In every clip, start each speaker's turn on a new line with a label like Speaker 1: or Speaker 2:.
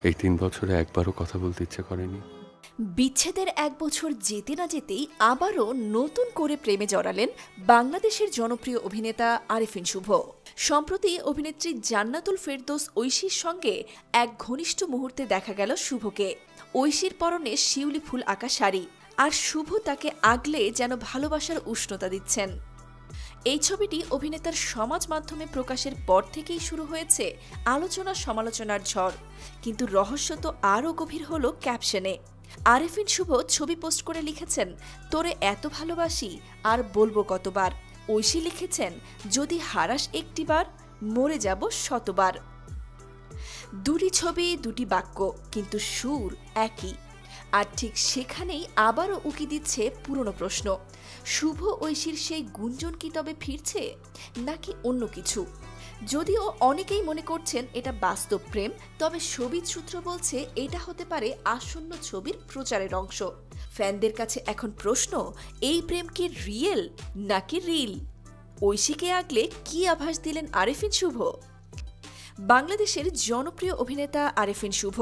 Speaker 1: এই ৩ বছরে একবারও কথা বলতে ইচ্ছে করেনি।
Speaker 2: বিচ্ছেদের ১ বছর যেতে না যেতেই আবারও নতুন করে প্রেমে জড়ালেন বাংলাদেশের জনপ্রিয় অভিনেতা আরেফিন শুভ। সম্প্রতি অভিনেত্রী জান্নাতুল ফেরদৌস ঐশীর সঙ্গে এক ঘনিষ্ঠ মুহূর্তে দেখা গেল শুভকে। ঐশীর পরনে শিউলি ফুল আঁকা শাড়ি, আর শুভ তাকে আগলে যেন ভালোবাসার উষ্ণতা দিচ্ছেন। এই ছবিটি অভিনেতার সমাজ মাধ্যমে প্রকাশের পর থেকেই শুরু হয়েছে আলোচনা সমালোচনার ঝড়। কিন্তু রহস্য তো আরও গভীর হলো ক্যাপশনে। আরেফিন শুভ ছবি পোস্ট করে লিখেছেন, তোরে এত ভালোবাসি আর বলবো কতবার। ঐশী লিখেছেন, যদি হারাস একটিবার মরে যাব শতবার। দুটি ছবি, দুটি বাক্য, কিন্তু সুর একই। আর ঠিক সেখানেই আবারও উকি দিচ্ছে পুরনো প্রশ্ন, শুভ ঐশীর সেই গুঞ্জন কি তবে ফিরছে, নাকি অন্য কিছু? যদিও অনেকেই মনে করছেন এটা বাস্তব প্রেম, তবে ছবির সূত্র বলছে এটা হতে পারে আসন্ন ছবির প্রচারের অংশ। ফ্যানদের কাছে এখন প্রশ্ন, এই প্রেম কি রিয়েল নাকি রিল? ঐশীকে আগলে কি আভাস দিলেন আরেফিন শুভ? বাংলাদেশের জনপ্রিয় অভিনেতা আরেফিন শুভ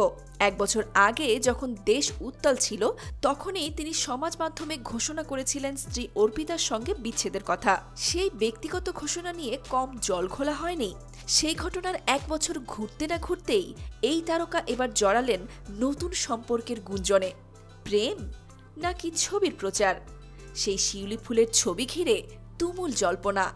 Speaker 2: ১ বছর আগে যখন দেশ উত্তাল ছিল, তখনই তিনি সমাজ মাধ্যমে ঘোষণা করেছিলেন স্ত্রী অর্পিতার সঙ্গে বিচ্ছেদের কথা। সেই ব্যক্তিগত ঘোষণা নিয়ে কম জলঘোলা হয়নি। সেই ঘটনার ১ বছর ঘুরতে না ঘুরতেই এই তারকা এবার জড়ালেন নতুন সম্পর্কের গুঞ্জনে। প্রেম নাকি ছবির প্রচার? সেই শিউলি ফুলের ছবি ঘিরে তুমুল জল্পনা।